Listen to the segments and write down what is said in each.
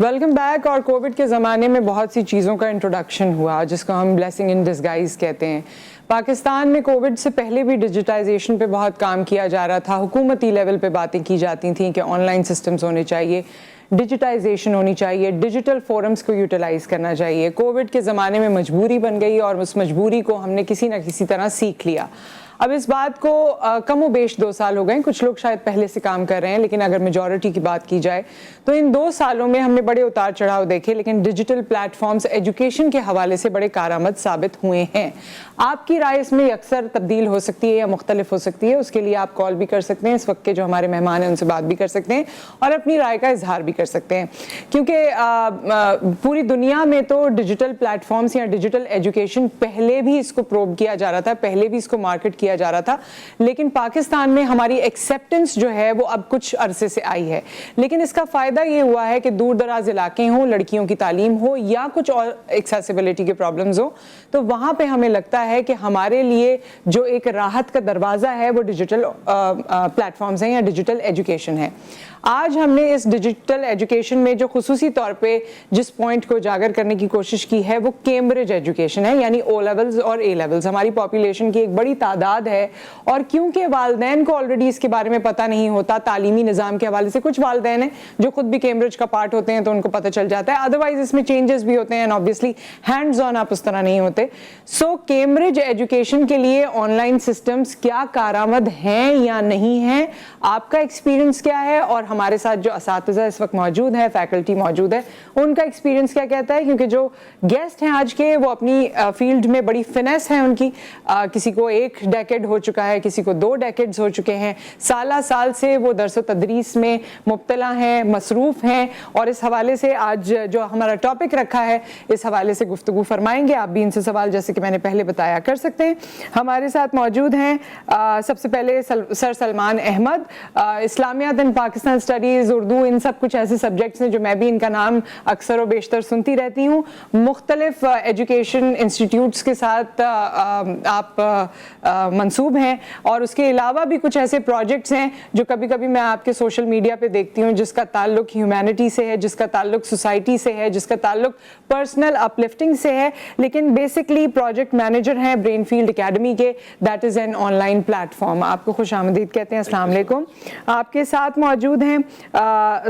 Welcome back. اور Covid کے زمانے میں بہت سی چیزوں کا انٹروڈکشن ہوا جس کو ہم بلیسنگ ان ڈسگائز کہتے ہیں. پاکستان میں کووڈ سے پہلے بھی ڈیجیٹائزیشن پہ بہت کام کیا جا رہا تھا. حکومتی لیول پہ باتیں کی جاتی تھیں کہ آن لائن سسٹمز ہونے چاہیے, ڈیجیٹائزیشن ہونی چاہیے, ڈیجیٹل فورمز کو یوٹیلائز کرنا چاہیے. کووڈ کے زمانے میں مجبوری بن گئی اور اس مجبوری کو ہم نے کسی نہ کسی طرح سیکھ لیا. اب اس بات کو کم و بیش 2 سال ہو گئے. کچھ لوگ شاید پہلے سے کام کر رہے ہیں, لیکن اگر میجورٹی کی بات کی جائے تو ان 2 سالوں میں ہم نے بڑے اتار چڑھاؤ دیکھے, لیکن ڈیجیٹل پلیٹ فارمز ایجوکیشن کے حوالے سے بڑے کارآمد ثابت ہوئے ہیں. آپ کی رائے اس میں اکثر تبدیل ہو سکتی ہے یا مختلف ہو سکتی ہے. اس کے لیے آپ کال بھی کر سکتے ہیں, اس وقت کے جو ہمارے مہمان ہیں ان سے بات بھی کر سکتے ہیں اور اپنی رائے کا اظہار بھی کر سکتے ہیں, کیونکہ پوری دنیا میں تو ڈیجیٹل پلیٹ فارمز یا ڈیجیٹل ایجوکیشن پہلے بھی اس کو پروب کیا جا رہا تھا, پہلے بھی اس کو مارکیٹ کیا جا رہا تھا, لیکن پاکستان میں ہماری ایکسیپٹنس جو ہے وہ اب کچھ عرصے سے آئی ہے. لیکن اس کا فائدہ یہ ہوا ہے کہ دور دراز علاقے ہوں, لڑکیوں کی تعلیم ہو یا کچھ اور ایکسیسیبلٹی کے پرابلمز ہوں, تو وہاں پہ ہمیں لگتا ہے کہ ہمارے لیے جو ایک راحت کا دروازہ ہے وہ ڈیجیٹل پلیٹ فارمز ہیں یا ڈیجیٹل ایجوکیشن ہے. آج ہم نے اس ڈیجیٹل ایجوکیشن میں جو خصوصی طور پہ جس پوائنٹ کو اجاگر کرنے کی کوشش کی ہے وہ کیمبرج ایجوکیشن ہے, یعنی او لیولز اور اے لیولز. ہماری پاپولیشن کی ایک بڑی تعداد ہے, اور کیونکہ والدین کو آلریڈی اس کے بارے میں پتہ نہیں ہوتا, تعلیمی نظام کے حوالے سے کچھ والدین ہیں جو خود بھی کیمبرج کا پارٹ ہوتے ہیں تو ان کو پتہ چل جاتا ہے, ادروائز اس میں چینجز بھی ہوتے ہیں اینڈ obviously ہینڈز آن آپ اس طرح نہیں ہوتے. سو کیمبرج ایجوکیشن کے لیے آن لائن سسٹمز کیا کارآمد ہیں یا نہیں ہیں, آپ کا ایکسپیرینس کیا ہے, اور ہمارے ساتھ جو اساتذہ اس وقت موجود ہیں, فیکلٹی موجود ہے, ان کا ایکسپیرینس کیا کہتا ہے, کیونکہ جو گیسٹ ہیں آج کے وہ اپنی فیلڈ میں بڑی فنیس ہیں ان کی. کسی کو 1 ڈیکیڈ ہو چکا ہے, کسی کو 2 ڈیکیڈز ہو چکے ہیں, سالہ سال سے وہ درس و تدریس میں مبتلا ہیں, مصروف ہیں, اور اس حوالے سے آج جو ہمارا ٹاپک رکھا ہے اس حوالے سے گفتگو فرمائیں گے. آپ بھی ان سے سوال جیسے کہ میں نے پہلے بتایا کر سکتے ہیں. ہمارے ساتھ موجود ہیں سب سے پہلے سر سلمان احمد, اسلامیات اینڈ پاکستان اسٹڈیز, اردو, ان سب کچھ ایسے سبجیکٹس ہیں جو میں بھی ان کا نام اکثر و بیشتر سنتی رہتی ہوں. مختلف ایجوکیشن انسٹیٹیوٹس کے ساتھ آپ منسوب ہیں, اور اس کے علاوہ بھی کچھ ایسے پروجیکٹس ہیں جو کبھی کبھی میں آپ کے سوشل میڈیا پہ دیکھتی ہوں جس کا تعلق ہیومینٹی سے ہے, جس کا تعلق سوسائٹی سے ہے, جس کا تعلق پرسنل اپلفٹنگ سے ہے, لیکن بیسکلی پروجیکٹ مینیجر ہیں برین فیلڈ اکیڈمی کے. That is an on line plate form. آپ کو خوش آمدید کہتے ہیں. السلام علیکم. آپ کے ساتھ موجود ہیں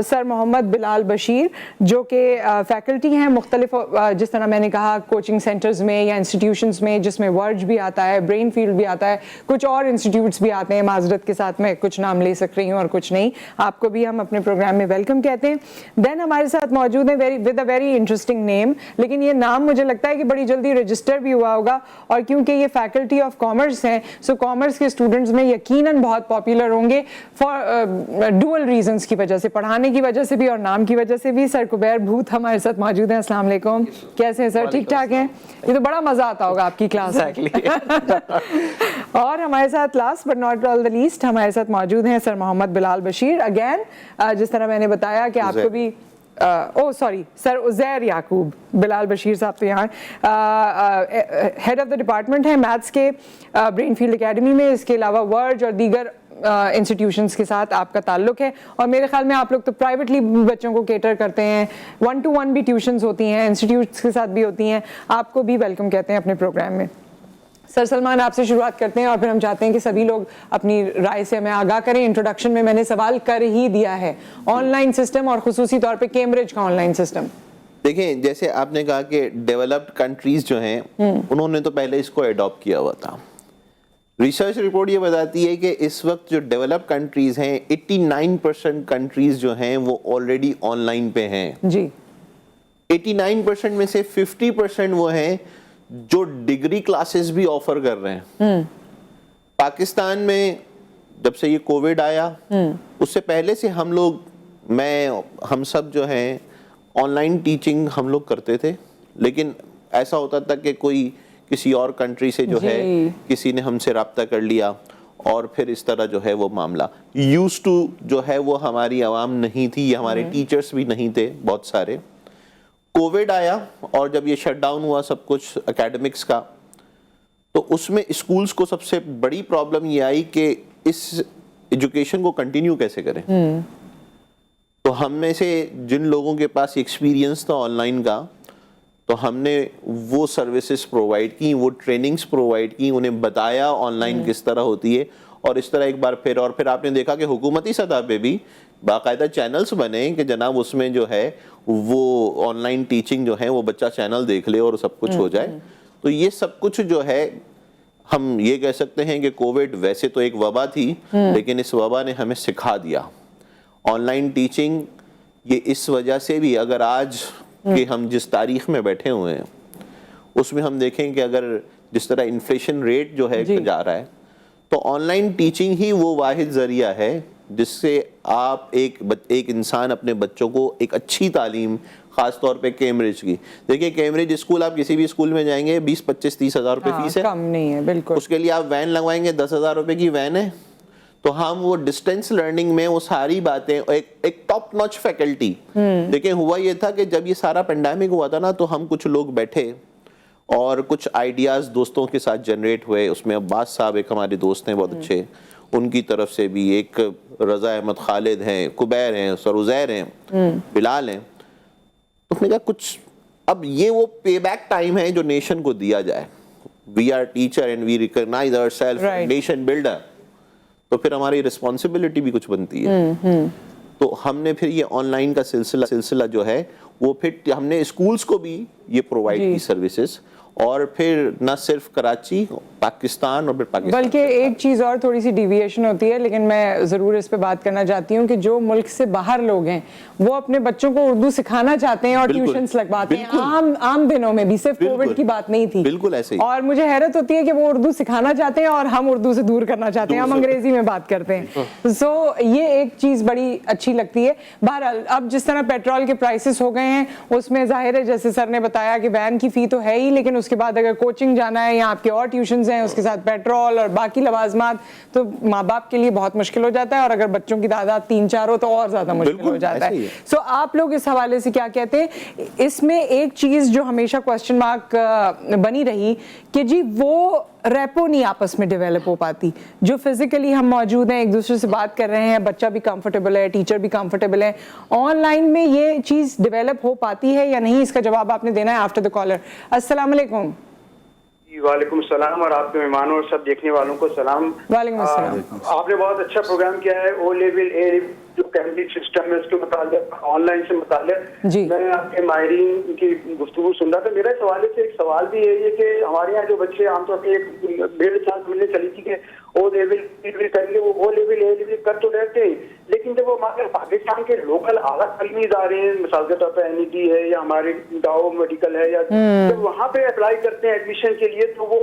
سر محمد بلال بشیر جو کہ فیکلٹی ہیں مختلف, جس طرح میں نے کہا, کوچنگ سینٹرز میں یا انسٹیٹیوشنز میں, جس میں ورج بھی آتا ہے, برین فیلڈ بھی آتا ہے, کچھ اور انسٹیٹیوٹس بھی آتے ہیں. معذرت کے ساتھ میں کچھ نام لے سک رہی ہوں اور کچھ نہیں. آپ کو بھی ہم اپنے پروگرام میں ویلکم کہتے ہیں. دین ہمارے ساتھ موجود ہیں ود اے ویری انٹرسٹنگ نیم, لیکن یہ نام مجھے لگتا ہے کہ بڑی جلدی رجسٹر بھی ہوا ہوگا, اور کیونکہ یہ فیکلٹی آف کامرس ہیں, سو کامرس کے اسٹوڈنٹس میں یقیناً بہت پاپولر ہوں گے فار ڈوئل ریزنس کی وجہ سے, پڑھانے کی وجہ سے بھی اور نام کی وجہ سے بھی. سر کبیر بھوت ہمارے ساتھ موجود ہیں. السلام علیکم. کیسے ہیں سر؟ ٹھیک ٹھاک ہیں؟ یہ تو بڑا مزہ آتا ہوگا آپ کی کلاس میں. اور ہمارے ساتھ last but not all the least ہمارے ساتھ موجود ہیں سر محمد بلال بشیر. اگین جس طرح میں نے بتایا کہ آپ کو بھی سر عزیر یعقوب بلال بشیر صاحب تو یہاں ہیڈ آف دا ڈپارٹمنٹ ہیں میتھس کے برین فیلڈ اکیڈمی میں. اس کے علاوہ ورج اور دیگر انسٹیٹیوشنز کے ساتھ آپ کا تعلق ہے, اور میرے خیال میں آپ لوگ تو پرائیویٹلی بچوں کو کیٹر کرتے ہیں, 1 to 1 بھی ٹیوشنز ہوتی ہیں, انسٹیٹیوٹس کے ساتھ بھی ہوتی ہیں. آپ کو بھی ویلکم کہتے ہیں اپنے پروگرام میں. سر سلمان آپ سے شروعات کرتے ہیں اور پھر ہم چاہتے ہیں کہ سبھی لوگ اپنی رائے سے ہمیں آگاہ کریں. انٹروڈکشن میں نے سوال کر ہی دیا ہے, آن لائن سسٹم اور خصوصی طور پہ کیمبرج کا آن لائن سسٹم. دیکھیں, جیسے آپ نے کہا کہ ڈیولپڈ کنٹریز جو ہیں انہوں نے تو پہلے اس کو ایڈاپٹ کیا ہوا تھا. ریسرچ رپورٹ یہ بتاتی ہے کہ اس وقت جو ڈیولپ کنٹریز ہیں 89% کنٹریز جو ہیں وہ آلریڈی آن لائن پہ ہیں. جی 89% میں سے 50% وہ ہیں جو ڈگری کلاسز بھی آفر کر رہے ہیں. پاکستان میں جب سے یہ کووڈ آیا اس سے پہلے سے ہم لوگ, ہم سب جو ہیں آن لائن ٹیچنگ ہم لوگ کرتے تھے, لیکن ایسا ہوتا تھا کہ کوئی کسی اور کنٹری سے جو ہے کسی نے ہم سے رابطہ کر لیا, اور پھر اس طرح جو ہے وہ معاملہ یوز ٹو جو ہے وہ ہماری عوام نہیں تھی, یا ہمارے ٹیچرز بھی نہیں تھے بہت سارے. کووڈ آیا اور جب یہ شٹ ڈاؤن ہوا سب کچھ اکیڈمکس کا, تو اس میں اسکولز کو سب سے بڑی پرابلم یہ آئی کہ اس ایجوکیشن کو کنٹینیو کیسے کریں. تو ہم میں سے جن لوگوں کے پاس ایکسپیرینس تھا آن لائن کا, تو ہم نے وہ سروسز پرووائڈ کی, وہ ٹریننگز پرووائڈ کی, انہیں بتایا آن لائن کس طرح ہوتی ہے. اور اس طرح ایک بار پھر آپ نے دیکھا کہ حکومتی سطح پہ بھی باقاعدہ چینلز بنے کہ جناب اس میں جو ہے وہ آن لائن ٹیچنگ جو ہے وہ بچہ چینل دیکھ لے اور سب کچھ ہو جائے. تو یہ سب کچھ جو ہے ہم یہ کہہ سکتے ہیں کہ کووڈ ویسے تو ایک وبا تھی, لیکن اس وبا نے ہمیں سکھا دیا آن لائن ٹیچنگ. یہ اس وجہ سے بھی اگر آج کہ ہم جس تاریخ میں بیٹھے ہوئے ہیں اس میں ہم دیکھیں کہ اگر جس طرح انفلیشن ریٹ جو ہے جا رہا ہے, تو آن لائن ٹیچنگ ہی وہ واحد ذریعہ ہے جس سے آپ ایک انسان اپنے بچوں کو ایک اچھی تعلیم, خاص طور پہ کیمبرج کی, دیکھیں کیمبرج اسکول آپ کسی بھی اسکول میں جائیں گے 20-25-30 ہزار روپے فیس ہے, کم نہیں ہے بالکل. اس کے لیے آپ وین لگوائیں گے 10,000 روپے کی وین ہے. تو ہم وہ ڈسٹینس لرننگ میں وہ ساری باتیں ایک ٹاپ نوچ فیکلٹی, دیکھیں ہوا یہ تھا کہ جب یہ سارا پینڈیمک ہوا تھا نا, تو ہم کچھ لوگ بیٹھے اور کچھ آئیڈیاز دوستوں کے ساتھ جنریٹ ہوئے. اس میں عباس صاحب ایک ہمارے دوست ہیں بہت اچھے, ان کی طرف سے بھی ایک رضا احمد خالد ہیں, کبیر ہیں, سروزیر ہیں, بلال ہیں. اس نے کہا کچھ اب یہ وہ پے بیک ٹائم ہے جو نیشن کو دیا جائے. We are teacher and we recognise our self nation builder. تو پھر ہماری رسپانسبلٹی بھی کچھ بنتی ہے. تو ہم نے پھر یہ آن لائن کا سلسلہ جو ہے وہ پھر ہم نے اسکولز کو بھی یہ پرووائڈ کی سروسز, اور پھر نہ صرف کراچی, پاکستان اور پھر پاکستان, بلکہ ایک چیز اور تھوڑی سی ڈیویشن ہوتی ہے, لیکن میں ضرور اس پہ بات کرنا چاہتی ہوں کہ جو ملک سے باہر لوگ ہیں وہ اپنے بچوں کو اردو سکھانا چاہتے ہیں اور ٹیوشنز لگواتے ہیں. عام دنوں میں بھی, صرف کووڈ کی بات نہیں تھی. بالکل ایسے ہی. اور مجھے حیرت ہوتی ہے کہ وہ اردو سکھانا چاہتے ہیں اور ہم اردو سے دور کرنا چاہتے ہیں, ہم انگریزی میں بات کرتے ہیں. سو یہ ایک چیز بڑی اچھی لگتی ہے. بہرحال اب جس طرح پیٹرول کے پرائسز ہو گئے ہیں اس میں ظاہر ہے جیسے سر نے بتایا کہ وین کی فی تو ہے ہی, لیکن اس کے بعد اگر کوچنگ جانا ہے یا آپ کے اور ٹیوشنز ہیں اس کے ساتھ پیٹرول اور باقی لوازمات, تو ماں باپ کے لیے بہت مشکل ہو جاتا ہے, اور اگر بچوں کی تعداد 3-4 ہو تو اور زیادہ مشکل ہو جاتا ہے. سو آپ لوگ اس حوالے سے کیا کہتے ہیں؟ اس میں ایک چیز جو ہمیشہ کوسچن مارک بنی رہی کہ جی وہ ریپو نہیں آپس میں ڈیولپ ہو پاتی, جو فزیکلی ہم موجود ہیں ایک دوسرے سے بات کر رہے ہیں, بچہ بھی کمفرٹیبل ہے, ٹیچر بھی کمفرٹیبل ہے, آن لائن میں یہ چیز ڈیولپ ہو پاتی ہے یا نہیں؟ اس کا جواب آپ نے دینا ہے آفٹر دا کالر. السلام علیکم. وعلیکم السلام, اور آپ کے مہمانوں اور سب دیکھنے والوں کو سلام. وعلیکم السلام. آپ نے بہت اچھا پروگرام کیا ہے. او لیول اے جو کیمبرج سسٹم ہے اس کے متعلق, آن لائن سے متعلق میں آپ کے ماہرین کی گفتگو سن رہا تھا. میرا اس حوالے سے ایک سوال بھی ہے یہ کہ ہمارے یہاں جو بچے عام طور پہ 1.5 سال ملنے چلی تھی کہ او لیول کریں گے, وہ او لیول اے لیول کر تو رہتے ہیں, لیکن جب وہ ہمارے پاکستان کے لوکل اعلیٰ تعلیمی ادارے ہیں, مثال کے طور پہ این ای ٹی ہے یا ہمارے ڈاؤ میڈیکل ہے, یا جب وہاں پہ اپلائی کرتے ہیں ایڈمیشن کے لیے, تو وہ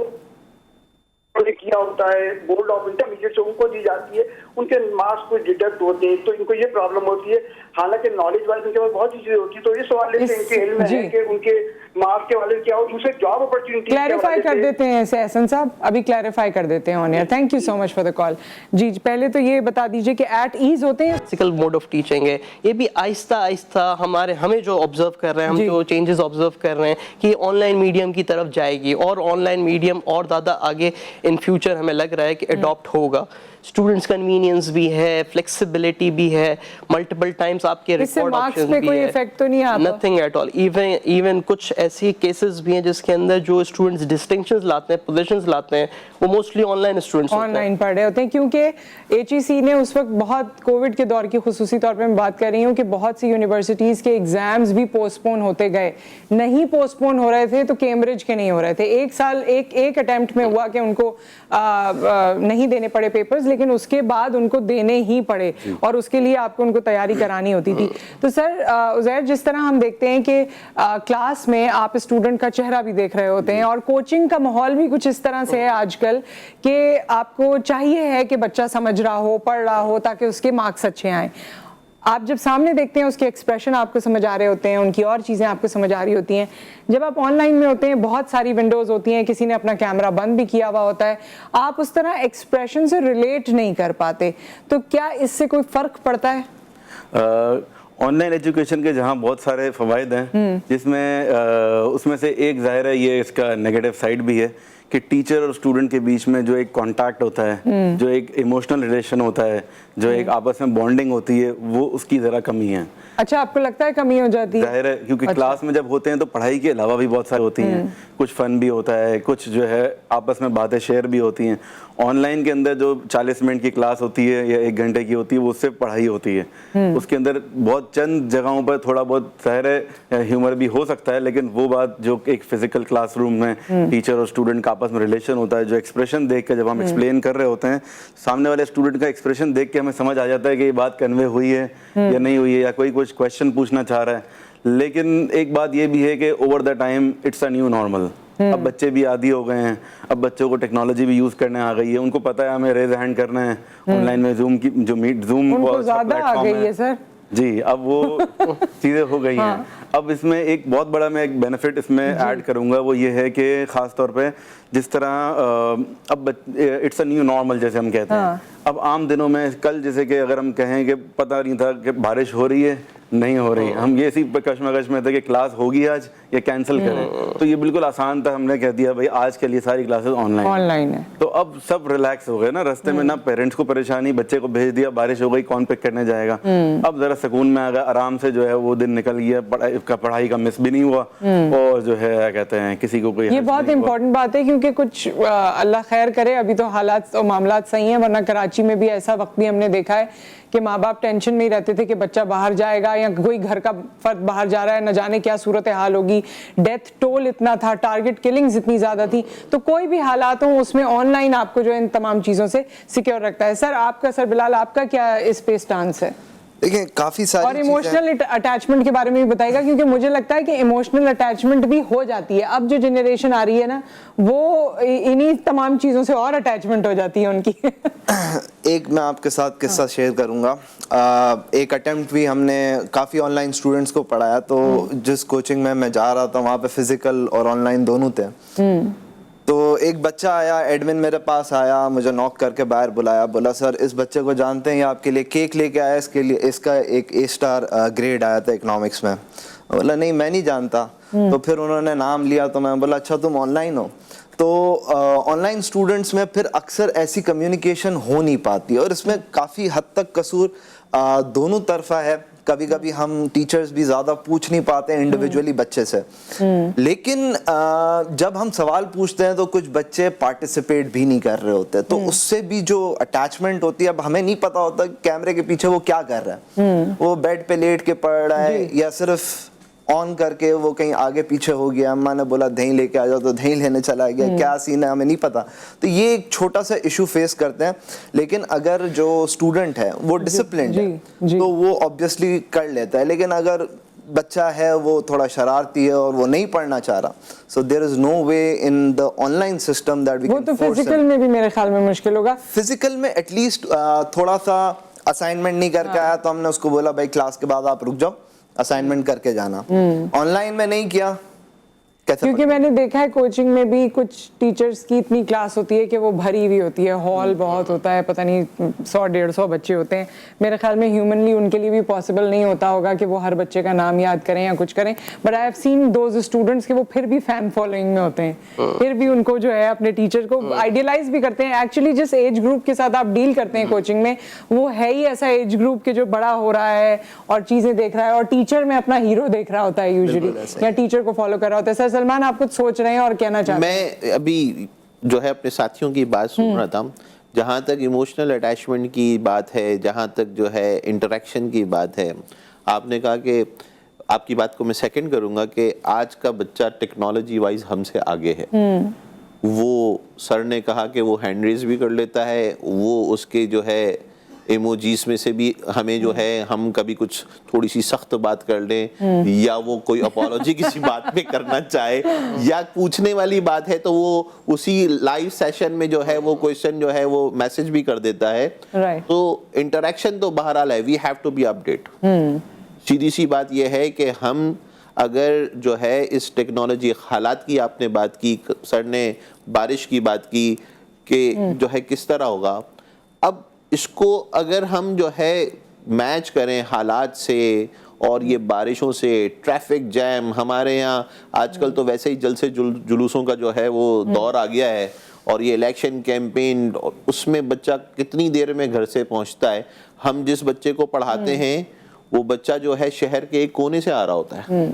کیا ہوتا ہے بورڈ آف انٹرمیڈیٹ سے ان کو دی جاتی ہے, ان کے مارکس کو ڈیڈکٹ ہوتے ہیں, تو ان کو یہ پرابلم ہوتی ہے. حالانکہ نالج وائز ان کے پاس بہت سی چیزیں ہوتی ہے. تو اس حوالے سے ان کے علم ہے کہ ان کے مارکس کے حوالے سے کیا ہو, دوسرے جاب اپرچونیٹی کلیریفائی کر دیتے ہیں احسن صاحب, ابھی کلیریفائی کر دیتے ہیں on air. Thank you so much for the call. جی پہلے تو یہ بتا دیجیے کہ ایٹ ایز ہوتے ہیں فزیکل موڈ آف ٹیچنگ ہے, یہ بھی آہستہ آہستہ ہمیں جو آبزرو کر رہے ہیں, ہم جو چینجز آبزرو کر رہے ہیں کہ آن لائن میڈیم کی طرف جائے گی, اور آن لائن میڈیم اور زیادہ آگے ان فیوچر ہمیں لگ رہا ہے کہ اڈاپٹ ہوگا. اسٹوڈنٹس کنوینئنس بھی ہے, فلیکسیبلٹی بھی ہے, ملٹیپل ٹائمز آپ کے ریکارڈ آپشنز بھی ہے, افیکٹ تو نہیں آتا, نتھنگ ایٹ آل. ایون کچھ ایسی کیسز بھی ہیں جس کے اندر جو اسٹوڈنٹس ڈسٹنکشنز لاتے ہیں, پوزیشنز لاتے ہیں, وہ mostly on line students on line پڑھ رہے ہوتے ہیں. کیونکہ ایچ ای سی نے اس وقت بہت کووڈ کے دور کی خصوصی طور پہ میں بات کر رہی ہوں کہ بہت سی یونیورسٹیز کے ایگزامز بھی پوسٹ پون ہوتے گئے. نہیں پوسٹ پون ہو رہے تھے تو کیمبرج کے نہیں ہو رہے تھے. ایک سال ایک اٹیمپٹ میں ہوا کہ ان کو نہیں دینے پڑے پیپرز, لیکن اس کے بعد ان کو دینے ہی پڑے, اور اس کے لیے آپ کو ان کو تیاری کرانی ہوتی تھی. تو سر عزیر, جس طرح ہم دیکھتے ہیں کہ کلاس میں آپ اسٹوڈنٹ کا چہرہ بھی دیکھ رہے ہوتے ہیں, اور کوچنگ کا ماحول بھی کچھ اس طرح سے ہے آج کل کہ آپ کو چاہیے ہے کہ بچہ سمجھ رہا ہو, پڑھ رہا ہو, تاکہ اس کے مارکس اچھے آئیں. آپ جب سامنے دیکھتے ہیں اس کے ایکسپریشن آپ کو سمجھ آ رہے ہوتے ہیں, ان کی اور چیزیں آپ کو سمجھ آ رہی ہوتی ہیں. جب آپ آن لائن میں ہوتے ہیں بہت ساری ونڈوز ہوتی ہیں, کسی نے اپنا کیمرہ بند بھی کیا ہوا ہوتا ہے, آپ اس طرح ایکسپریشن سے ریلیٹ نہیں کر پاتے. تو کیا اس سے کوئی فرق پڑتا ہے؟ آن لائن ایجوکیشن کے جہاں بہت سارے فوائد ہیں, جس میں اس میں سے ایک ظاہر ہے یہ اس کا نیگیٹو سائڈ بھی ہے کہ ٹیچر اور اسٹوڈنٹ کے بیچ میں جو ایک کانٹیکٹ ہوتا ہے, جو ایک ایموشنل ریلیشن ہوتا ہے, جو ایک آپس میں بانڈنگ ہوتی ہے, وہ اس کی ذرا کمی ہے. اچھا, آپ کو لگتا ہے کمی ہو جاتی ہے؟ ظاہر ہے, کیونکہ کلاس میں جب ہوتے ہیں تو پڑھائی کے علاوہ بھی بہت ساری ہوتی ہیں, کچھ فن بھی ہوتا ہے, کچھ جو ہے آپس میں باتیں شیئر بھی ہوتی ہیں. آن لائن کے اندر جو 40 منٹ کی کلاس ہوتی ہے یا 1 گھنٹے کی ہوتی ہے, وہ صرف پڑھائی ہوتی ہے. اس کے اندر بہت چند جگہوں پر تھوڑا بہت ظاہر ہے ہیومر بھی ہو سکتا ہے, لیکن وہ بات جو ایک فزیکل کلاس روم میں ٹیچر اور اسٹوڈنٹ کا آپس میں ریلیشن ہوتا ہے, جو ایکسپریشن دیکھ کے جب ہم ایکسپلین کر رہے ہوتے ہیں, سامنے والے اسٹوڈنٹ کا ایکسپریشن دیکھ کے ہمیں سمجھ آ جاتا ہے کہ یہ بات کنوے ہوئی ہے یا نہیں ہوئی ہے, یا کوئی کچھ کویشچن پوچھنا چاہ رہا ہے. لیکن ایک بات یہ بھی ہے کہ over the time it's a new normal. اب بچے بھی عادی ہو گئے ہیں, اب بچوں کو ٹیکنالوجی بھی یوز کرنے آ گئی ہے, ان کو پتہ ہے ہمیں ریز ہینڈ کرنا ہے آن لائن میں, زوم کی جو میٹ زوم ان کو زیادہ آ گئی ہے سر. جی, اب وہ چیزیں ہو گئی ہیں. اب اس میں ایک بہت بڑا میں ایک بینیفٹ اس میں ایڈ کروں گا, وہ یہ ہے کہ خاص طور پہ جس طرح اب اٹس اے نیو نارمل جیسے ہم کہتے ہیں. اب عام دنوں میں کل جیسے کہ اگر ہم کہیں کہ پتہ نہیں تھا کہ بارش ہو رہی ہے نہیں ہو رہی, ہم یہ اسی کشمکش میں تھے کہ کلاس ہوگی آج یا کینسل کریں, تو یہ بالکل آسان تھا. ہم نے کہہ دیا بھائی آج کے لیے ساری کلاسز آن لائن ہے. تو اب سب ریلیکس ہو گئے نا, رستے میں نہ پیرنٹس کو پریشانی, بچے کو بھیج دیا, بارش ہو گئی, کون پک کرنے جائے گا. اب ذرا سکون میں آ گیا, آرام سے جو ہے وہ دن نکل گیا, پڑھائی کا مس بھی نہیں ہوا, اور جو ہے کہتے ہیں کسی کو کوئی. یہ بہت امپورٹنٹ بات ہے, کیونکہ کچھ اللہ خیر کرے ابھی تو حالات اور معاملات صحیح ہیں, ورنہ کراچی میں بھی ایسا وقت بھی ہم نے دیکھا ہے کہ ماں باپ ٹینشن میں ہی رہتے تھے کہ بچہ باہر جائے گا یا کوئی گھر کا فرد باہر جا رہا ہے, نہ جانے کیا صورتحال ہوگی. ڈیتھ ٹول اتنا تھا, ٹارگٹ کلنگز اتنی زیادہ تھی, تو کوئی بھی حالات ہوں اس میں آن لائن آپ کو جو ان تمام چیزوں سے سیکیور رکھتا ہے. سر آپ کا, سر بلال آپ کا کیا اس پہ اسٹانس ہے؟ دیکھیں کافی ساری اور ایموشنل اٹیچمنٹ کے بارے میں بھی بتائے گا, کیونکہ مجھے لگتا ہے کہ ایموشنل اٹیچمنٹ بھی ہو جاتی ہے. اب جو جنریشن آ رہی ہے نا, وہ انہی تمام چیزوں سے اور اٹیچمنٹ ہو جاتی ہے ان کی. ایک میں آپ کے ساتھ قصہ شیئر کروں گا. ایک اٹیمپٹ بھی ہم نے کافی آن لائن اسٹوڈنٹس کو پڑھایا, تو جس کوچنگ میں جا رہا تھا وہاں پہ فزیکل اور آن لائن دونوں تھے. تو ایک بچہ آیا, ایڈمن میرے پاس آیا, مجھے نوک کر کے باہر بلایا, بولا سر اس بچے کو جانتے ہیں, یہ آپ کے لیے کیک لے کے آیا, اس کے لیے اس کا ایک A اسٹار گریڈ آیا تھا اکنامکس میں. بولا نہیں میں نہیں جانتا. تو پھر انہوں نے نام لیا, تو میں بولا اچھا تم آن لائن ہو. تو آن لائن اسٹوڈنٹس میں پھر اکثر ایسی کمیونیکیشن ہو نہیں پاتی, اور اس میں کافی حد تک قصور دونوں طرفہ ہے. کبھی کبھی ہم ٹیچرز بھی زیادہ پوچھ نہیں پاتے انڈیویجولی بچے سے, لیکن جب ہم سوال پوچھتے ہیں تو کچھ بچے پارٹیسپیٹ بھی نہیں کر رہے ہوتے, تو اس سے بھی جو اٹیچمنٹ ہوتی ہے, اب ہمیں نہیں پتا ہوتا کیمرے کے پیچھے وہ کیا کر رہا ہے, وہ بیڈ پہ لیٹ کے پڑھ رہا ہے یا صرف آن کر کے وہ کہیں آگے پیچھے ہو گیا, اماں نے بولا دہی لے کے آ جاؤ تو دہی لینے چلا گیا, کیا سین ہے ہمیں نہیں پتا. تو یہ ایک چھوٹا سا ایشو فیس کرتے ہیں. لیکن اگر جو اسٹوڈنٹ ہے وہ ڈسپلنڈ ہے تو وہ آبویسلی کر لیتا ہے, لیکن اگر بچہ ہے وہ تھوڑا شرارتی ہے اور وہ نہیں پڑھنا چاہ رہا, so there is no way in the online system that we وہ can تو force فزیکل میں بھی میرے خیال میں مشکل ہوگا. فزیکل میں ایٹ لیسٹ تھوڑا سا اسائنمنٹ نہیں کر کے آیا تو ہم نے اس کو بولا بھائی کلاس کے بعد آپ رک جاؤ, اسائنمنٹ کر کے جانا. آن لائن میں نہیں کیا, کیونکہ میں نے دیکھا ہے کوچنگ میں بھی کچھ ٹیچرز کی اتنی کلاس ہوتی ہے کہ وہ بھری ہوئی ہوتی ہے, ہال بہت ہوتا ہے, پتہ نہیں 100-150 بچے ہوتے ہیں. میرے خیال میں ہیومنلی ان کے لیے بھی پاسبل نہیں ہوتا ہوگا کہ وہ ہر بچے کا نام یاد کریں یا کچھ کریں, but I have seen those students کہ وہ پھر بھی فین فالوئنگ میں ہوتے ہیں, پھر بھی ان کو جو ہے اپنے ٹیچر کو آئیڈیلائز بھی کرتے ہیں. ایکچولی جس ایج گروپ کے ساتھ آپ ڈیل کرتے ہیں کوچنگ میں, وہ ہے ہی ایسا ایج گروپ کہ جو بڑا ہو رہا ہے اور چیزیں دیکھ رہا ہے, اور ٹیچر میں اپنا ہیرو دیکھ رہا ہوتا ہے یوزلی, یا ٹیچر کو فالو کر رہا ہوتا ہے. سر سلمان آپ کچھ سوچ رہے ہیں اور کہنا چاہتے ہیں؟ میں ابھی جو ہے اپنے ساتھیوں کی بات سن رہا تھا, جہاں تک ایموشنل اٹیچمنٹ کی بات ہے, جہاں تک جو ہے انٹریکشن کی بات ہے, آپ نے کہا کہ آپ کی بات کو میں سیکنڈ کروں گا کہ آج کا بچہ ٹیکنالوجی وائز ہم سے آگے ہے. وہ سر نے کہا کہ وہ ہینڈ ریز بھی کر لیتا ہے, وہ اس کے جو ہے ایموجیز میں سے بھی ہمیں جو ہے, ہم کبھی کچھ تھوڑی سی سخت بات کر لیں یا وہ کوئی اپولوجی کسی بات پہ کرنا چاہے یا پوچھنے والی بات ہے تو وہ اسی لائیو سیشن میں جو ہے وہ کوئسچن جو ہے وہ میسج بھی کر دیتا ہے. تو انٹریکشن تو بہرحال ہے, we have to be update. سیدھی سی بات یہ ہے کہ ہم اگر جو ہے اس ٹیکنالوجی حالات کی آپ نے بات کی, سر نے بارش کی بات کی کہ جو ہے کس طرح ہوگا, اب اس کو اگر ہم جو ہے میچ کریں حالات سے اور یہ بارشوں سے ٹریفک جیم، ہمارے یہاں آج کل تو ویسے ہی جلسے جلوسوں کا جو ہے وہ دور آ گیا ہے، اور یہ الیکشن کیمپین، اس میں بچہ کتنی دیر میں گھر سے پہنچتا ہے. ہم جس بچے کو پڑھاتے ہیں وہ بچہ جو ہے شہر کے ایک کونے سے آ رہا ہوتا ہے.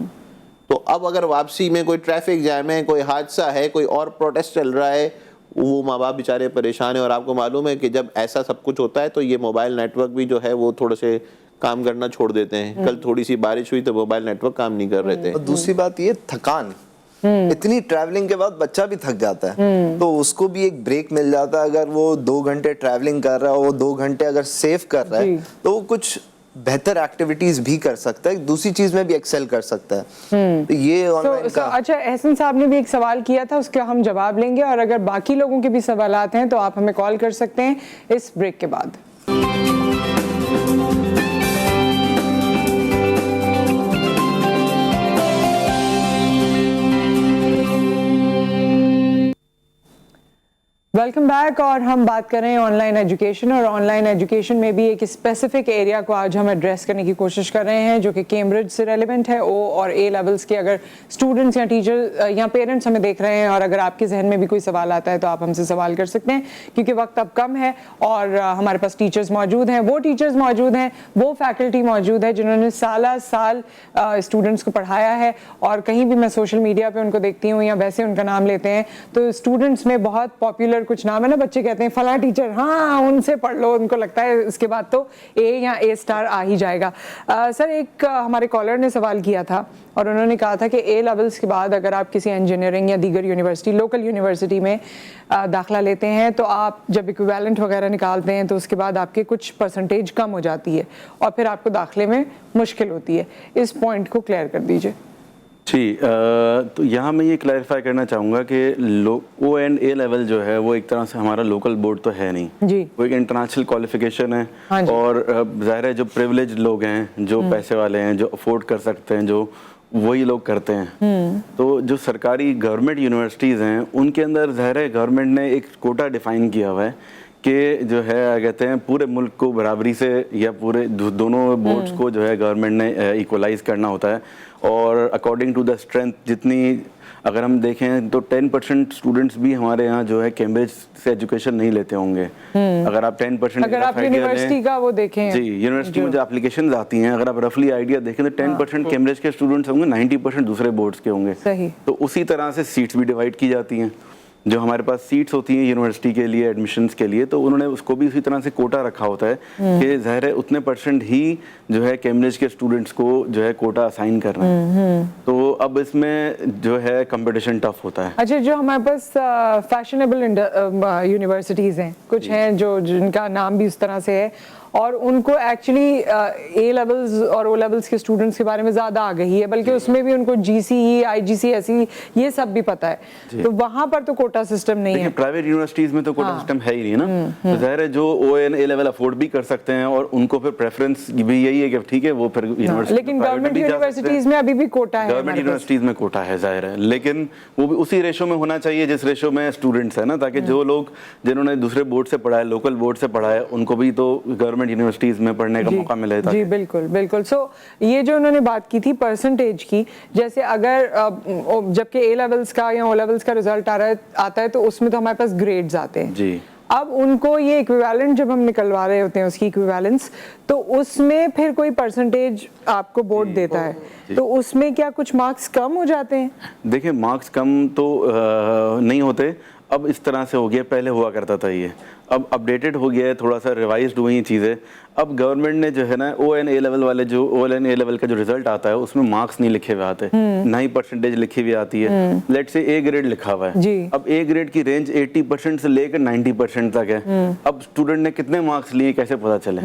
تو اب اگر واپسی میں کوئی ٹریفک جیم ہے، کوئی حادثہ ہے، کوئی اور پروٹیسٹ چل رہا ہے، وہ ماں باپ بیچارے پریشان ہیں. اور آپ کو معلوم ہے کہ جب ایسا سب کچھ ہوتا ہے تو یہ موبائل نیٹ ورک بھی جو ہے وہ تھوڑے سے کام کرنا چھوڑ دیتے ہیں. کل تھوڑی سی بارش ہوئی تو موبائل نیٹ ورک کام نہیں کر رہے تھے. اور دوسری بات یہ تھکان، اتنی ٹریولنگ کے بعد بچہ بھی تھک جاتا ہے، تو اس کو بھی ایک بریک مل جاتا ہے. اگر وہ 2 گھنٹے ٹریولنگ کر رہا ہے، وہ 2 گھنٹے اگر سیو کر رہا ہے تو وہ کچھ بہتر ایکٹیویٹیز بھی کر سکتا ہے، دوسری چیز میں بھی ایکسل کر سکتا ہے. تو یہ آن لائن کا. اچھا، احسن صاحب نے بھی ایک سوال کیا تھا، اس کا ہم جواب لیں گے، اور اگر باقی لوگوں کے بھی سوالات ہیں تو آپ ہمیں کال کر سکتے ہیں اس بریک کے بعد. Welcome back. اور ہم بات کر رہے ہیں آن لائن ایجوکیشن، اور آن لائن ایجوکیشن میں بھی ایک اسپیسیفک ایریا کو آج ہم ایڈریس کرنے کی کوشش کر رہے ہیں جو کہ کیمبرج سے ریلیونٹ ہے. او اور اے لیولس کے اگر اسٹوڈنٹس یا ٹیچر یا پیرنٹس ہمیں دیکھ رہے ہیں اور اگر آپ کے ذہن میں بھی کوئی سوال آتا ہے تو آپ ہم سے سوال کر سکتے ہیں، کیونکہ وقت اب کم ہے اور ہمارے پاس ٹیچرز موجود ہیں. وہ ٹیچرز موجود ہیں، وہ فیکلٹی موجود ہے جنہوں نے سالہ سال اسٹوڈنٹس کو پڑھایا ہے. اور کہیں بھی میں سوشل میڈیا پہ ان کو دیکھتی ہوں یا ویسے ان کا نام لیتے ہیں تو اسٹوڈنٹس میں بہت پاپولر کچھ نام ہے نا، بچے کہتے ہیں فلاں ٹیچر، ہاں ان سے پڑھ لو، ان کو لگتا ہے اس کے بعد تو اے یا اے اسٹار آ ہی جائے گا. سر، ایک ہمارے کالر نے سوال کیا تھا اور انہوں نے کہا تھا کہ اے لیولس کے بعد اگر آپ کسی انجینئرنگ یا دیگر یونیورسٹی، لوکل یونیورسٹی میں داخلہ لیتے ہیں تو آپ جب ایکویویلنٹ وغیرہ نکالتے ہیں تو اس کے بعد آپ کے کچھ پرسنٹیج کم ہو جاتی ہے اور پھر آپ کو داخلے میں مشکل ہوتی ہے. اس پوائنٹ کو کلیئر کر دیجیے. جی، تو یہاں میں یہ کلیریفائی کرنا چاہوں گا کہ او اینڈ اے لیول جو ہے وہ ایک طرح سے ہمارا لوکل بورڈ تو ہے نہیں جی، وہ ایک انٹرنیشنل کوالیفیکیشن ہے. اور ظاہر ہے جو پریولیج لوگ ہیں، جو پیسے والے ہیں، جو افورڈ کر سکتے ہیں، جو وہی لوگ کرتے ہیں. تو جو سرکاری گورنمنٹ یونیورسٹیز ہیں ان کے اندر ظاہر ہے گورنمنٹ نے ایک کوٹا ڈیفائن کیا ہوا ہے کہ جو ہے کہتے ہیں پورے ملک کو برابری سے یا پورے دونوں بورڈز کو جو ہے گورنمنٹ نے ایکولائز کرنا ہوتا ہے. اور اکارڈنگ ٹو دا اسٹرینتھ، جتنی اگر ہم دیکھیں تو 10% اسٹوڈنٹس بھی ہمارے یہاں جو ہے کیمبرج سے ایجوکیشن نہیں لیتے ہوں گے. اگر آپ 10% اگر آپ یونیورسٹی کا وہ دیکھیں، جی یونیورسٹی میں جو اپلیکیشنز آتی ہیں اگر آپ رفلی آئیڈیا دیکھیں تو 10% کیمبرج کے اسٹوڈنٹس ہوں گے، 90% دوسرے بورڈز کے ہوں گے. صحیح. تو اسی طرح سے سیٹس بھی ڈیوائڈ کی جاتی ہیں. جو ہمارے پاس سیٹس ہوتی ہیں یونیورسٹی کے لیے ایڈمیشنز کے لیے، تو انہوں نے اس کو بھی اسی طرح سے کوٹا رکھا ہوتا ہے کہ ظاہر ہے اتنے % ہی جو ہے کیمبرج کے اسٹوڈنٹس کو جو ہے کوٹا اسائن کر رہے ہیں. تو اب اس میں جو ہے کمپٹیشن ٹف ہوتا ہے. اچھا، جو ہمارے پاس فیشنیبل یونیورسٹیز ہیں، کچھ ہیں جو جن کا نام بھی اس طرح سے ہے اور ان کو ایکچولی اے لیولز اور او لیولز کے اسٹوڈنٹس کے بارے میں زیادہ آگہی ہے، بلکہ اس میں بھی ان کو جی سی ای، آئی جی سی ایس ای یہ سب بھی پتہ ہے. تو وہاں پر تو کوٹا سسٹم نہیں ہے. پرائیویٹ یونیورسٹیز میں تو کوٹا سسٹم ہے ہی نہیں نا. تو ظاہر ہے جو او این اے لیول افورڈ بھی کر سکتے ہیں اور ان کو پھر پریفرنس بھی یہی ہے کہ ٹھیک ہے وہ پھر یونیورسٹی. لیکن گورنمنٹ یونیورسٹیز میں ابھی بھی کوٹا ہے. گورنمنٹ یونیورسٹیز میں کوٹا ہے ظاہر ہے، لیکن وہ بھی اسی ریشو میں ہونا چاہیے جس ریشو میں اسٹوڈنٹس ہیں نا، تاکہ جو لوگ جنہوں نے دوسرے بورڈ سے پڑھا ہے، لوکل بورڈ سے پڑھا ہے، ان کو بھی تو گورنمنٹ یونیورسٹیز میں پڑھنے کا موقع ملے. جی بالکل بالکل. سو یہ جو انہوں نے بات کی تھی پرسنٹیج کی، جیسے اگر جبکہ اے لیولس کا یا او لیولس کا رزلٹ آتا ہے تو اس میں تو ہمارے پاس گریڈز آتے ہیں. جی. اب ان کو یہ ایکویویلنٹ جب ہم نکلوا رہے ہوتے ہیں اس کی ایکویویلنس، تو اس میں پھر کوئی پرسنٹیج آپ کو بورڈ دیتا ہے، تو اس میں کیا کچھ مارکس کم ہو جاتے ہیں؟ دیکھیں مارکس کم تو نہیں ہوتے. اب اس طرح سے ہو گیا، پہلے ہوا کرتا تھا یہ، اب اپڈیٹڈ ہو گیا ہے، تھوڑا سا ریوائزڈ ہوئی ہیں چیزیں. اب گورنمنٹ نے جو ہے نا او این اے لیول والے جو او این اے لیول کا جو رزلٹ آتا ہے اس میں مارکس نہیں لکھے ہوئے آتے، نہ ہی پرسنٹیج لکھی ہوئی آتی ہے. لیٹ سے اے گریڈ لکھا ہوا ہے. اب اے گریڈ کی رینج 80% سے لے کر 90% تک ہے. اب اسٹوڈنٹ نے کتنے مارکس لیے کیسے پتا چلے؟